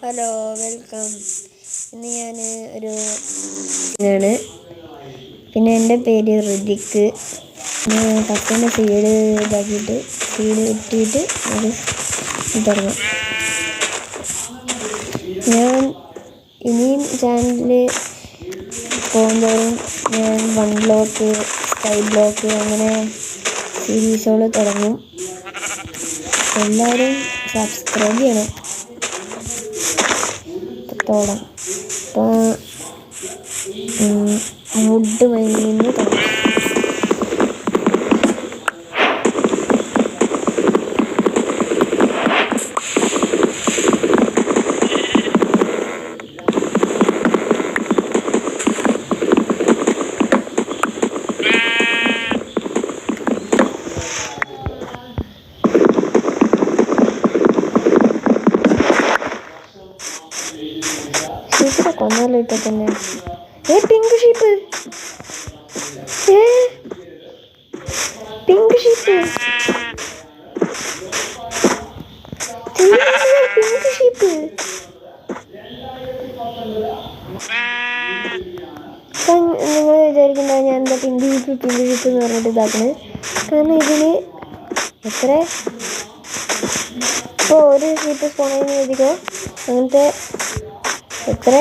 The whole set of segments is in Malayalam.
Hello, welcome. ഇന്ന് ഞാൻ ആണ്. പിന്നെ എൻ്റെ പേര് ഋതിക്ക്. ഫസ്റ്റ് തന്നെ സീഡ് ഇതാക്കിയിട്ട് സീഡ് ഇട്ടിട്ട് അത് തുടങ്ങാം. ഞാൻ ഇനിയും ചാനലിൽ പോകുമ്പോഴും ഞാൻ 1 ബ്ലോക്ക്, സ്കൈ ബ്ലോക്ക് അങ്ങനെ സീരീസുകൾ തുടങ്ങും. എല്ലാവരും സബ്സ്ക്രൈബ് ചെയ്യണം. തുടങ്ങാം. അപ്പോൾ വുഡ് മൈനിങ് തുടങ്ങാം. ഷീപ്പിനെ കൊന്നാലോ ഇപ്പൊ തന്നെ? Pink sheep, pink sheep, pink sheep. നിങ്ങൾ വിചാരിക്കണ്ട ഞാൻ എന്താ പിങ്ക് ഷീപ്പ് എന്ന് പറഞ്ഞിട്ട് ഇതാക്കണേ. കാരണം ഇതിന് എത്ര ഇപ്പോൾ ഒരു ഷീപ്പ് സ്പോൺ ചെയ്യുന്ന എഴുതിക്കോ. അങ്ങനത്തെ എത്ര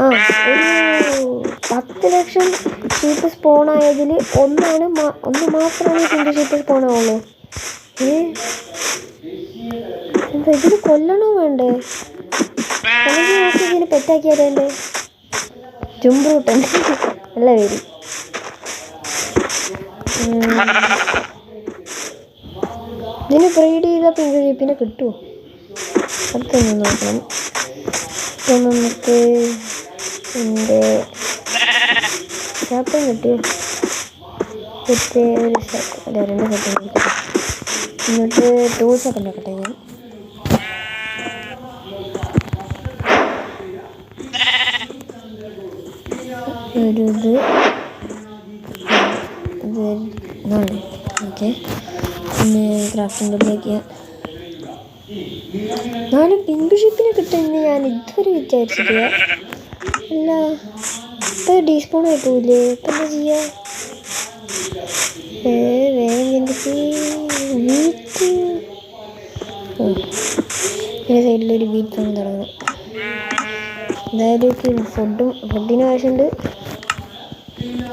ഒരു 10 ലക്ഷം ഷീപ്പ് സ്പോൺ ആയതിൽ ഒന്ന് മാത്രമാണ് പിങ്ക് ഷീപ്പ് സ്പോൺ ആവുള്ളൂ. എന്താ ഇതിന് കൊല്ലണോ വേണ്ടേ? അല്ലെങ്കിൽ നോക്കി ഇതിന് പെറ്റാക്കിയാലോ? എൻ്റെ ജുംബ്രൂട്ടൻ നല്ല പേര്. ഇതിന് ബ്രീഡ് ചെയ്താൽ പിങ്ക് ഷീപ്പിനെ കിട്ടുമോ? അതൊന്ന് നോക്കണം. ഇപ്പം നമുക്ക് എൻ്റെ ഷാപ്പം കിട്ടിയോ? ഒരു സെക്കൻഡ് കിട്ടും. എന്നിട്ട് ടൂൾസൊക്കെ നോക്കട്ടെ ഞാൻ. ഇത് ഇതാണ്. ഓക്കെ, പിന്നെ ക്രാഫ്റ്റിംഗ് ടേബിളിലേക്ക് നാലും പിങ്ക് ഷീപ്പിനെ കിട്ടുമെന്ന് ഞാൻ ഇതുവരെ വിചാരിച്ചിട്ടില്ല. അല്ല, ഇപ്പം ഡീസ്പോൺ ആയി പോവില്ലേ? ഇപ്പം എന്താ ചെയ്യുക? വേഗം എനിക്ക് വീറ്റ് എൻ്റെ സൈഡിലൊരു വീറ്റ് ആണ് തുടങ്ങുന്നത്. അതായത് ഫുഡിന് ആവശ്യമുണ്ട്.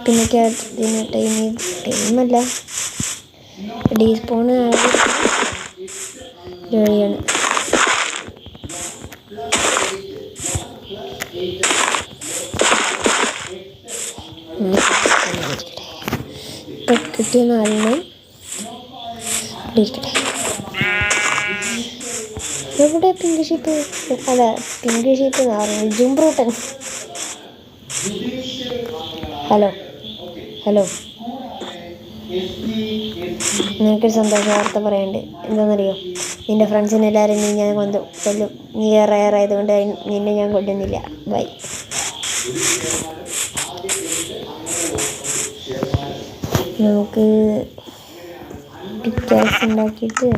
പിന്നെ ക്യാറ്റിന് ടൈമല്ല, ഡീസ്പോൺ വഴിയാണ്. ഇപ്പം കിട്ടിയ 4 ഇരിക്കട്ടെ. എവിടെ പിങ്ക് ഷീപ്പ്? അല്ല, പിങ്ക് ഷീപ്പ് ജുംബ്രൂട്ടൻ. ഹലോ, നിനക്കൊരു സന്തോഷ വാർത്ത പറയാനുണ്ട്. എന്താണെന്നറിയോ? നിൻ്റെ ഫ്രണ്ട്സിന് എല്ലാവരും ഞാൻ കൊല്ലും. നീ റയർ ആയതുകൊണ്ട് നിന്നെ ഞാൻ കൊല്ലുന്നില്ല. ബൈ. നമുക്ക് പിക്കാക്സ് ഉണ്ടാക്കിയിട്ട്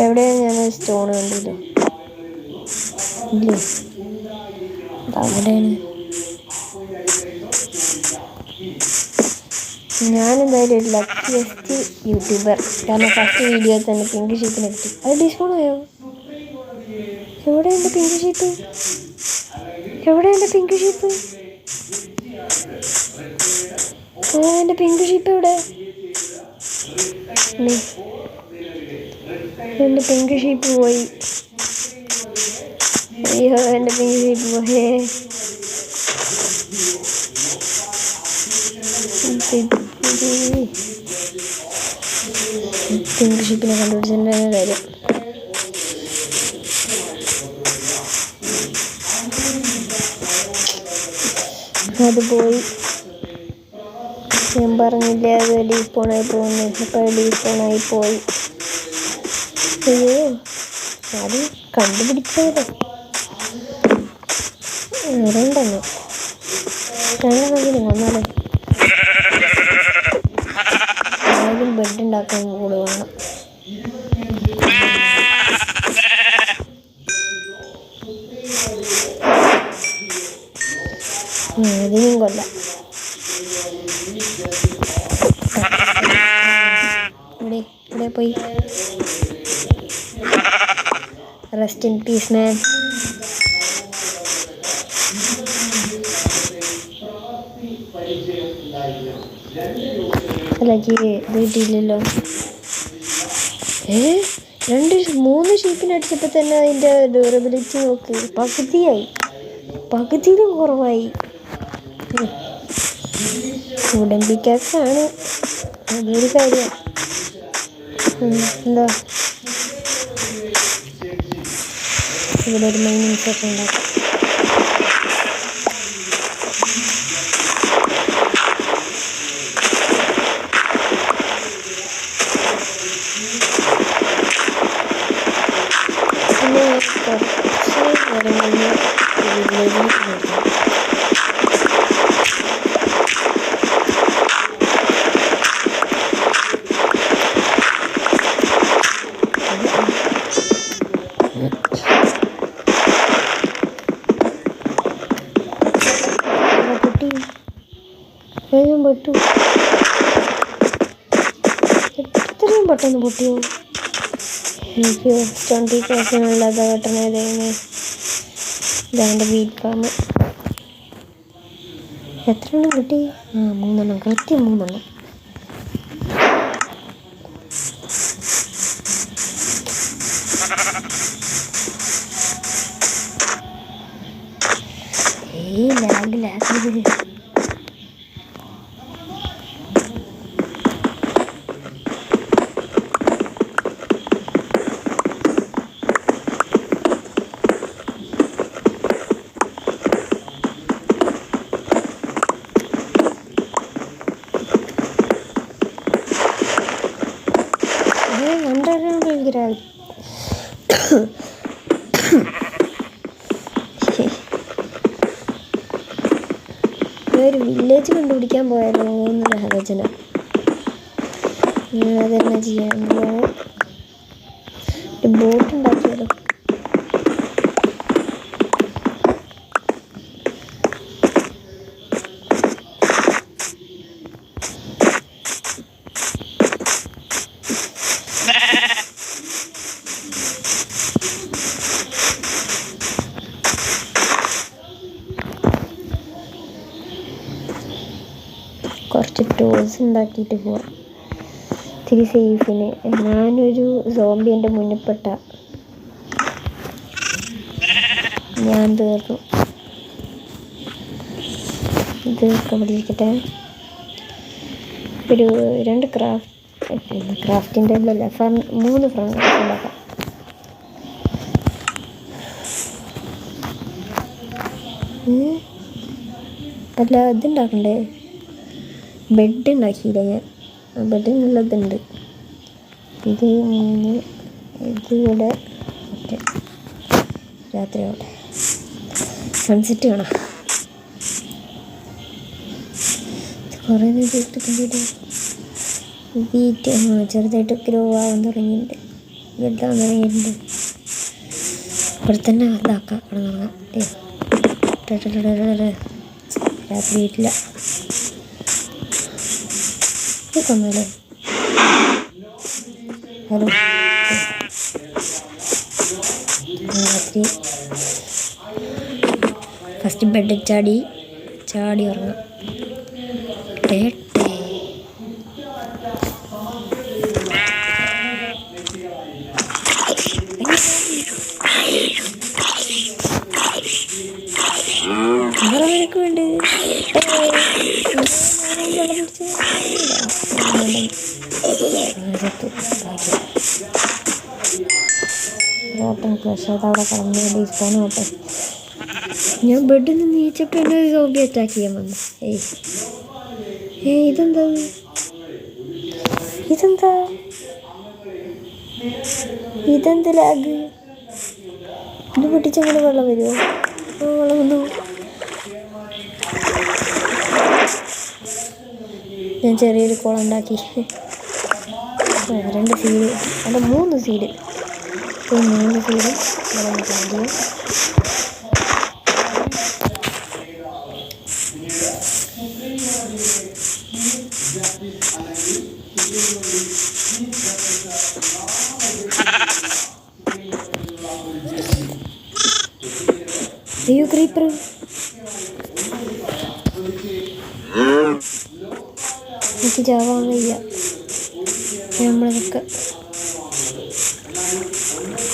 എവിടെയാണ് ഞാൻ സ്റ്റോൺ കണ്ടില്ലോ? ഇല്ലേ, അവിടെയാണ്. ഞാനെന്തായാലും ഒരു ലക്കിയസ്റ്റ് യൂട്യൂബർ. കാരണം ഫസ്റ്റ് വീഡിയോയിൽ തന്നെ പിങ്ക് ഷീപ്പിനെ കിട്ടി. അത് ഡിസ്പോൺ ആയോ? എവിടെ എൻ്റെ പിങ്ക് ഷീപ്പ്? എൻ്റെ പിങ്ക് ഷീപ്പ് എവിടെ? എൻ്റെ പിങ്ക് ഷീപ്പ് പോയി. അയ്യോ, എൻ്റെ പിങ്ക് ഷീപ്പ് പോയേ. പിങ്ക് ഷീപ്പിനെ കണ്ടുപിടിച്ചതിൻ്റെ കാര്യം. അത് പോയി. ഞാൻ പറഞ്ഞില്ലേ അത് ഡീസ്പോണായി പോകുന്നു. അപ്പോൾ ഡീസ്പോണായി പോയി. അയ്യോ, അത് കണ്ടുപിടിച്ചതോ? വേറെയുണ്ടെന്ന്. ഞാൻ വന്നാലോ? ബെഡ് ഉണ്ടാക്കാൻ കൂടെ വേണം. ഇതിനും കൊല്ലാം. ഇവിടെ പോയി റെസ്റ്റ് ഇൻ പീസ് മാൻ. അല്ല വീട്ടിലല്ലോ. 3 ഷീപ്പിനടിച്ചപ്പോൾ തന്നെ അതിൻ്റെ ഡ്യൂറബിലിറ്റി നോക്ക്, പകുതിയിലും കുറവായി. വുഡൻ പിക്കാക്സാണ്, അതൊരു കാര്യം. എന്താ ഇവിടെ ഒരു മൈനിങ് സെറ്റ് ഉണ്ടാക്കാം. പിന്നെ കുറച്ച് നേരം കഴിഞ്ഞ് വില്ലേജിലേക്ക് നോക്കാം. പൊട്ടു, ഇത്രയും പെട്ടെന്ന് പൊട്ടിയോ? എനിക്ക് സ്റ്റോൺ പീക്കാസിനുള്ളത് കെട്ടണത്. ഇതാണ്ട് വീറ്റ് ഫാം. എത്ര എണ്ണം കിട്ടി? 3 എണ്ണം, കൃത്യം 3 എണ്ണം. ലാഗ് ഒരു വില്ലേജ് കണ്ടുപിടിക്കാൻ പോയാലോ എന്നൊരു ആലോചന. അതെന്നാ ചെയ്യാൻ പോവാം. ഒരു ബോട്ട് ഉണ്ടാക്കിയാലോ? കുറച്ച് ടൂൾസ് ഉണ്ടാക്കിയിട്ട് പോവാം, ഇത്തിരി സേഫിന്. ഞാനൊരു സോംബി എൻ്റെ മുന്നിൽപ്പെട്ട ഞാൻ തീർന്നു. ഇതൊക്കെ പഠിക്കട്ടെ. ഒരു 2 ക്രാഫ്റ്റിൻ്റെ അല്ല 3 ഫർണിച്ചർ ഉണ്ടാക്കാം. അല്ല ഇതുണ്ടാക്കണ്ടേ? ബെഡ് ഉണ്ടാക്കിയില്ല ഞാൻ. ബെഡിനുള്ളതുണ്ട്. ഇത് 3, ഇതിവിടെ. ഓക്കെ, രാത്രിയോടെ സൺസെറ്റ് കാണാം. കുറേ നേരം വീറ്റ് ചെറുതായിട്ട് ഗ്രോ ആവാൻ തുടങ്ങിയിട്ടുണ്ട്, വലുതാൻ തുടങ്ങിയിട്ടുണ്ട്. ഇവിടെ തന്നെ ഇതാക്കാം, തുടങ്ങാം. രാത്രി വീട്ടില്ല കൊന്നല്ലേ. ഹലോ, രാത്രി ഫസ്റ്റ് ബെഡ് ചാടി ഉറങ്ങാം. അവർക്ക് വേണ്ടി അവിടെ കടന്ന് ഡിസ്കൗണ്ട് ആട്ടെ. ഞാൻ ബെഡിൽ നിന്ന് നീച്ചപ്പോൾ എന്നെ ഒരു സോംബി അറ്റാക്ക് ചെയ്യാൻ വന്നു. ഇതെന്താ ലാഗ്? ഇത് പൊട്ടിച്ചെങ്ങനെ വെള്ളം വരുമോ? വെള്ളം വന്നു. ഞാൻ ചെറിയൊരു കുളം ഉണ്ടാക്കി. 2 സീഡ്, അല്ല 3 സീഡ്. 3 സീഡ് നമുക്ക് ആദ്യം അയ്യോ ക്രീപ്പർ. എനിക്ക് ചാവാൻ വയ്യ. നമ്മളതൊക്കെ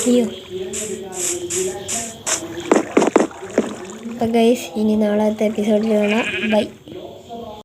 അയ്യോ. അപ്പം ഗൈസ്, ഇനി നാളത്തെ എപ്പിസോഡിൽ കാണാം. ബൈ.